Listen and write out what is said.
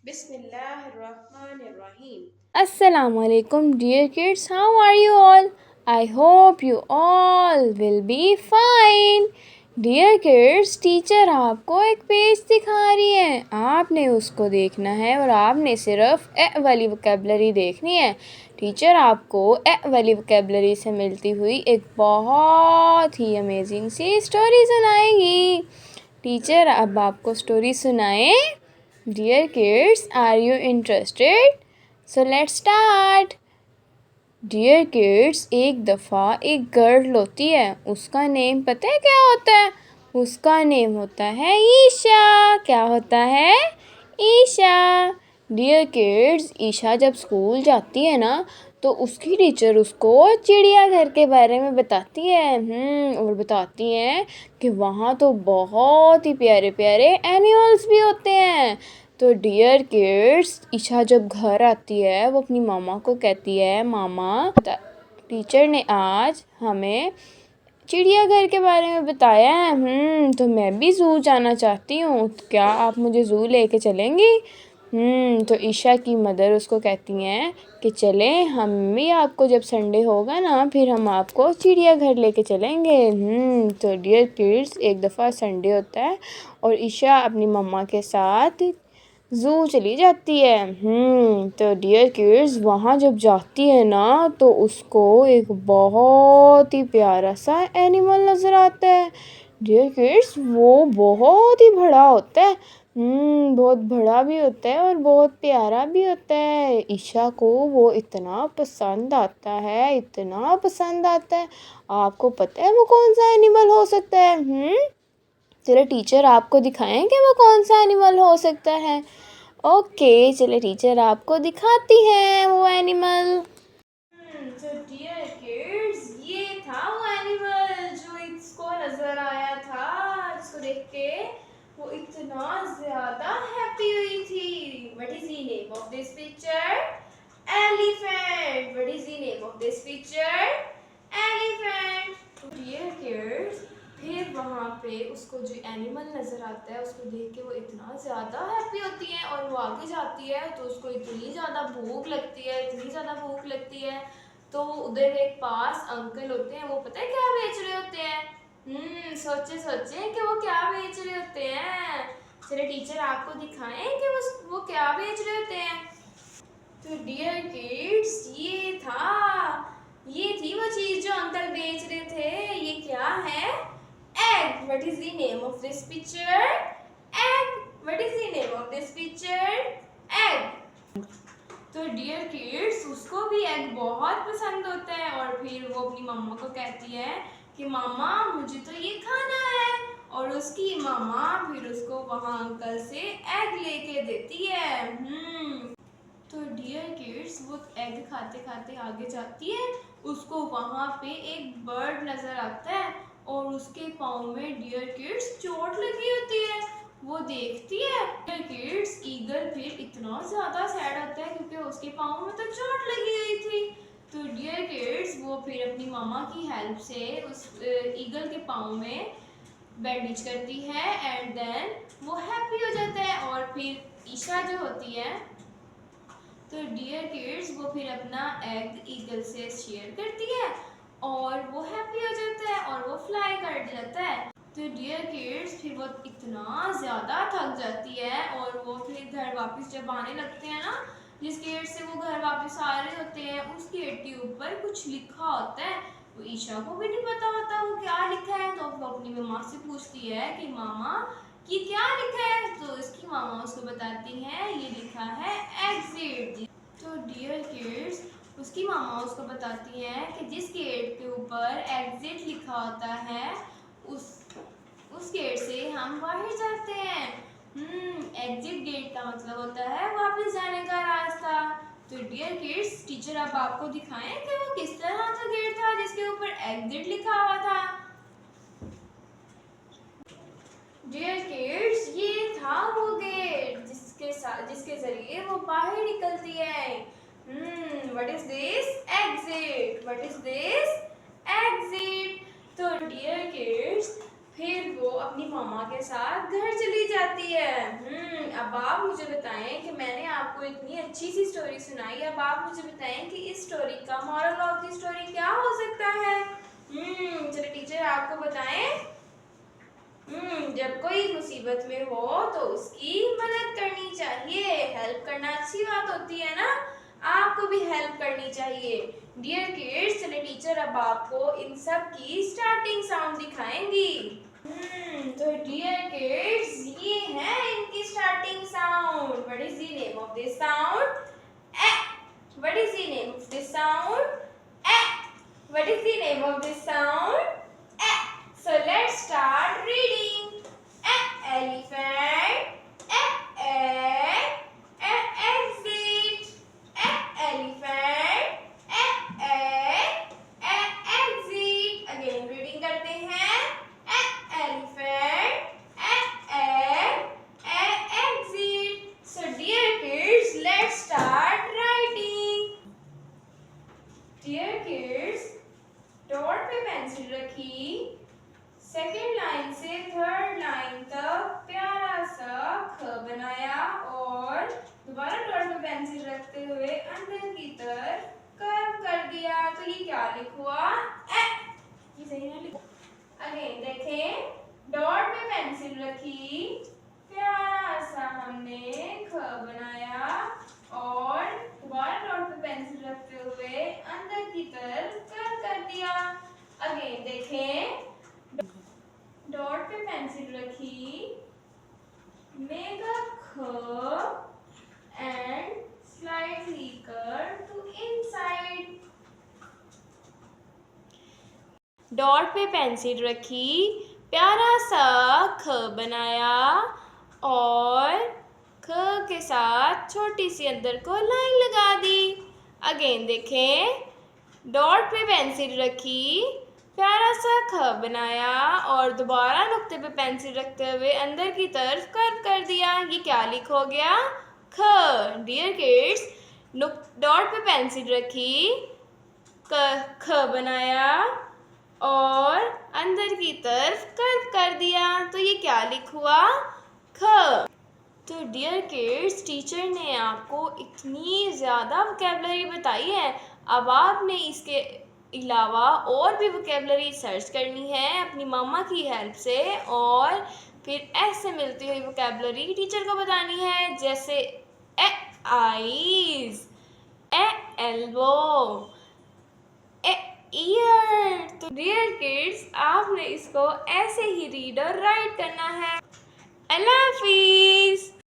Bismillahirrahmanirrahim. Assalamu alaikum, dear kids. How are you all? I hope you all will be fine. Dear kids, teacher आपको एक page दिखा रही है, आपने उसको देखना है और आपने सिर्फ ए वाली वोकेबलरी देखनी है। टीचर आपको ए वाली वोकेबलरी से मिलती हुई एक बहुत ही अमेजिंग सी स्टोरी सुनाएगी। टीचर अब आपको स्टोरी सुनाए। Dear kids, are you interested? So let's start. Dear kids, एक दफ़ा एक गर्ल होती है, उसका नेम पता है क्या होता है? उसका नेम होता है ईशा। क्या होता है? ईशा। डियर किड्स, ईशा जब स्कूल जाती है ना तो उसकी टीचर उसको चिड़ियाघर के बारे में बताती है और बताती हैं कि वहाँ तो बहुत ही प्यारे प्यारे एनिमल्स भी होते हैं। तो डियर किड्स, ईशा जब घर आती है वो अपनी मामा को कहती है, मामा टीचर ने आज हमें चिड़ियाघर के बारे में बताया है तो मैं भी ज़ू जाना चाहती हूँ, तो क्या आप मुझे ज़ू लेके चलेंगी? तो ईशा की मदर उसको कहती हैं कि चलें, हम भी आपको जब संडे होगा ना फिर हम आपको चिड़ियाघर लेके चलेंगे। तो डियर किड्स, एक दफ़ा संडे होता है और ईशा अपनी मम्मा के साथ ज़ू चली जाती है। तो डियर किड्स, वहाँ जब जाती है ना तो उसको एक बहुत ही प्यारा सा एनिमल नज़र आता है। डियर किड्स, वो बहुत ही बड़ा होता है। बहुत बड़ा भी होता है और बहुत प्यारा भी होता है। ईशा को वो इतना पसंद आता है, इतना पसंद आता है। आपको पता है वो कौन सा एनिमल हो सकता है? चलो टीचर आपको दिखाएं कि वो कौन सा एनिमल हो सकता है। ओके, चले टीचर आपको दिखाती हैं वो एनिमल। तो डियर किड्स, ये था वो एनिमल जो इसको नजर आया था, जिसको देख के वो इतना ज्यादा हैप्पी हुई थी। What is the name of this picture? Elephant. What is the name of this picture? Elephant. Dear kids, फिर वहाँ पे उसको जो एनिमल नज़र आता है उसको देख के वो इतना ज़्यादा हैप्पी होती है और वो आगे जाती है तो उसको इतनी ज़्यादा भूख लगती है, इतनी ज़्यादा भूख लगती है। तो उधर एक पास अंकल होते हैं, वो पता है क्या बेच रहे होते हैं? सोचे सोचे कि वो क्या बेच रहे होते हैं। चलिए टीचर आपको दिखाएं कि वो क्या बेच रहे होते हैं। तो डियर किड्स, ये थी वो चीज जो अंकल बेच रहे थे। ये क्या है? Egg. What is the name of this picture? Egg. What is the name of this picture? Egg. तो डियर किड्स, उसको भी एग बहुत पसंद होता है और फिर वो अपनी मम्मा को कहती है कि मामा मुझे तो ये खाना है, और उसकी मामा फिर उसको वहाँ अंकल से एग लेके देती है। तो डियर किड्स, वो एग खाते खाते आगे जाती है, उसको वहाँ पे एक बर्ड नज़र आता है और उसके पाँव में डियर किड्स चोट लगी होती है। वो देखती है डियर किड्स, ईगल फिर इतना ज़्यादा सैड होता है क्योंकि उसके पाँव में तो चोट लगी हुई थी। तो डियर किड्स, वो फिर अपनी मामा की हेल्प से उस ईगल के पाँव में बैंडेज करती है एंड देन वो हैप्पी हो जाता है। और फिर ईशा जो होती है, तो डियर किड्स, वो फिर अपना एग ईगल से शेयर करती है और वो हैप्पी हो जाता है और वो फ्लाई कर जाता है। तो डियर किड्स, फिर वो इतना ज़्यादा थक जाती है और वो फिर घर वापस जब आने लगते हैं ना, जिस गेट से वो घर वापस आ रहे होते हैं उस गेट के ऊपर कुछ लिखा होता है। वो ईशा को भी नहीं पता होता वो क्या लिखा है, तो वो अपनी मम्मा से पूछती है कि मामा ये क्या लिखा है। तो इसकी मामा उसको बताती है ये लिखा है एग्जिट। तो डियर किड्स, उसकी मामा उसको बताती है कि जिस गेट के ऊपर एग्जिट लिखा होता है उस गेट से हम बाहर जाते हैं। एग्जिट गेट का मतलब होता है वापस जाने का रास्ता। तो डियर किड्स, टीचर अब आपको दिखाएं कि वो किस तरह का गेट था जिसके ऊपर एग्जिट लिखा हुआ था। डियर किड्स, ये था वो गेट जिसके जरिए वो बाहर निकलती है। What is this? Exit. What is this? Exit. तो डियर किड्स, फिर वो अपनी मामा के साथ घर चली जाती है। अब आप मुझे बताएं कि मैंने आपको इतनी अच्छी सी स्टोरी सुनाई, अब आप मुझे बताएं कि इस स्टोरी का मॉरल ऑफ द स्टोरी क्या हो सकता है। चलो टीचर आपको बताएं। जब कोई मुसीबत में हो तो उसकी मदद करनी चाहिए। हेल्प करना अच्छी बात होती है ना, आपको भी हेल्प करनी चाहिए। डियर किड्स, चले टीचर अब आपको इन सब की स्टार्टिंग साउंड दिखाएंगी। तो डियर किड्स, ये है इनकी starting sound. What is the name of this sound? A. What is the name of this sound? A. What is the name of this sound? A. So let's start reading. Elephant, egg, exit. Elephant, egg, exit. Again reading करते हैं. Elephant, egg, exit. So dear kids, let's start writing. Dear kids, dot पे pencil रखी, second line से third line तक प्यारा सा ख बनाया और दोबारा डॉट पे पेंसिल रखते हुए अंदर की तरफ कर्व कर दिया। तो ये क्या लिखा? ये सही ना लिखा? अगेन देखें, डॉट पे पेंसिल रखी, प्यारा सा हमने ख बनाया और दोबारा डॉट पे पेंसिल रखते हुए अंदर की तरफ कर्व कर दिया। अगेन देखें, डॉट पे पेंसिल रखी, make a curve and slightly curve to inside. Dot पे पेंसिल रखी, प्यारा सा ख बनाया और ख के साथ छोटी सी अंदर को लाइन लगा दी। अगेन देखें, डॉट पे पेंसिल रखी, प्यारा सा ख बनाया और दोबारा नुक्ते पे पेंसिल रखते हुए अंदर की तरफ कर्व कर दिया। ये क्या लिख हो गया? ख। डियर किड्स, डॉट पे पेंसिल रखी, ख बनाया और अंदर की तरफ कर्व कर दिया। तो ये क्या लिख हुआ? ख। तो डियर किड्स, टीचर ने आपको इतनी ज़्यादा वोकैबुलरी बताई है, अब आपने इसके अलावा और भी वोकैबुलरी सर्च करनी है अपनी मम्मा की हेल्प से और फिर ऐसे मिलती हुई वोकैबुलरी टीचर को बतानी है। जैसे a eyes, a elbow, a ear. तो डियर किड्स, आपने इसको ऐसे ही रीड और राइट करना है। अल्लाह हाफिज़।